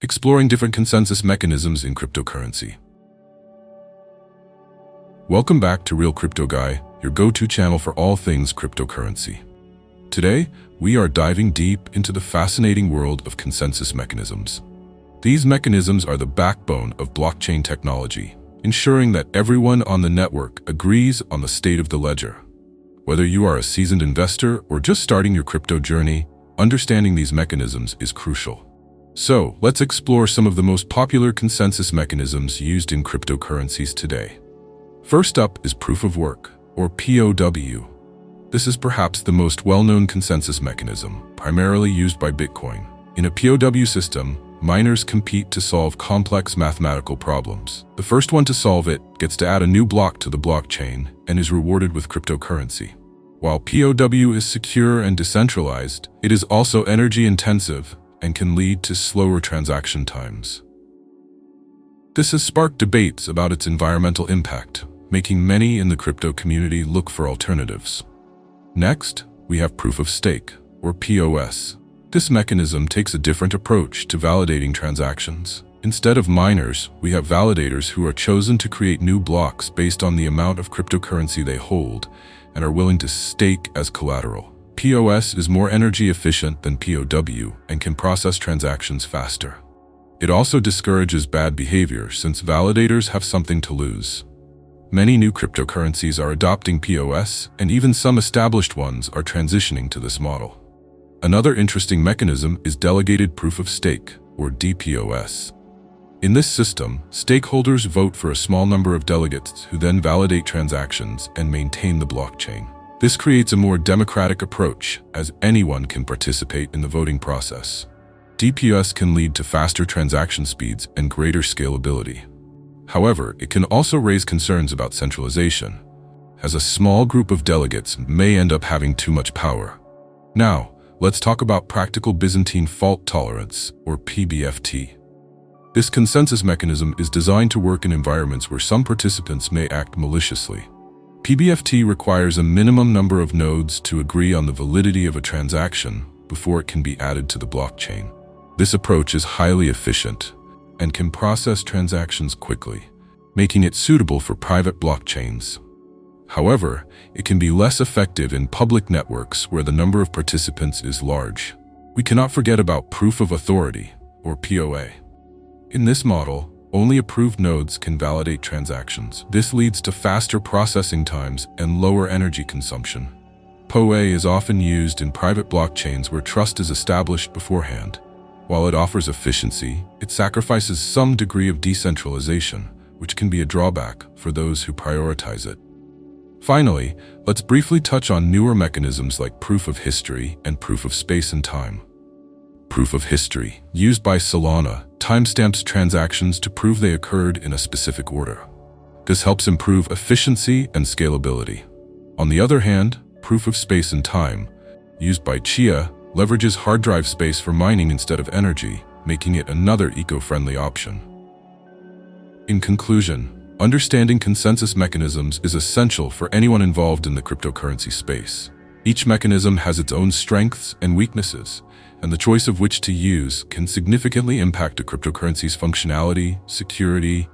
exploring different consensus mechanisms in cryptocurrency. Welcome back to Real Crypto Guy, your go-to channel for all things cryptocurrency. Today, we are diving deep into the fascinating world of consensus mechanisms. These mechanisms are the backbone of blockchain technology, ensuring that everyone on the network agrees on the state of the ledger. Whether you are a seasoned investor or just starting your crypto journey, understanding these mechanisms is crucial. So, let's explore some of the most popular consensus mechanisms used in cryptocurrencies today. First up is proof of work, or POW. This is perhaps the most well-known consensus mechanism, primarily used by Bitcoin. In a POW system, miners compete to solve complex mathematical problems. The first one to solve it gets to add a new block to the blockchain and is rewarded with cryptocurrency. While POW is secure and decentralized, it is also energy-intensive and can lead to slower transaction times. This has sparked debates about its environmental impact, making many in the crypto community look for alternatives. Next, we have proof of stake, or POS. This mechanism takes a different approach to validating transactions. Instead of miners, we have validators who are chosen to create new blocks based on the amount of cryptocurrency they hold and are willing to stake as collateral. POS is more energy efficient than POW and can process transactions faster. It also discourages bad behavior since validators have something to lose. Many new cryptocurrencies are adopting POS, and even some established ones are transitioning to this model. Another interesting mechanism is delegated proof of stake, or DPoS. In this system, stakeholders vote for a small number of delegates who then validate transactions and maintain the blockchain. This creates a more democratic approach, as anyone can participate in the voting process. DPoS can lead to faster transaction speeds and greater scalability. However, it can also raise concerns about centralization, as a small group of delegates may end up having too much power. Now, let's talk about practical Byzantine fault tolerance, or PBFT. This consensus mechanism is designed to work in environments where some participants may act maliciously. PBFT requires a minimum number of nodes to agree on the validity of a transaction before it can be added to the blockchain. This approach is highly efficient and can process transactions quickly, making it suitable for private blockchains. However, it can be less effective in public networks where the number of participants is large. We cannot forget about proof of authority, or POA. In this model, only approved nodes can validate transactions. This leads to faster processing times and lower energy consumption. POA is often used in private blockchains where trust is established beforehand. While it offers efficiency, it sacrifices some degree of decentralization, which can be a drawback for those who prioritize it. Finally, let's briefly touch on newer mechanisms like proof of history and proof of space and time. Proof of history, used by Solana, timestamps transactions to prove they occurred in a specific order. This helps improve efficiency and scalability. On the other hand, proof of space and time, used by Chia, leverages hard drive space for mining instead of energy, making it another eco-friendly option. In conclusion, understanding consensus mechanisms is essential for anyone involved in the cryptocurrency space. Each mechanism has its own strengths and weaknesses, and the choice of which to use can significantly impact a cryptocurrency's functionality, security,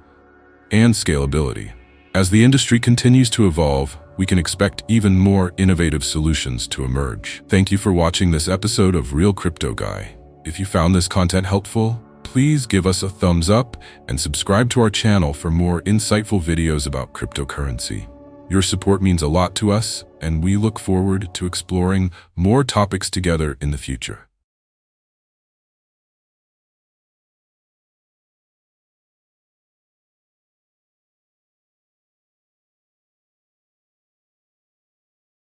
and scalability. As the industry continues to evolve, we can expect even more innovative solutions to emerge. Thank you for watching this episode of Real Crypto Guy. If you found this content helpful, please give us a thumbs up and subscribe to our channel for more insightful videos about cryptocurrency. Your support means a lot to us, and we look forward to exploring more topics together in the future.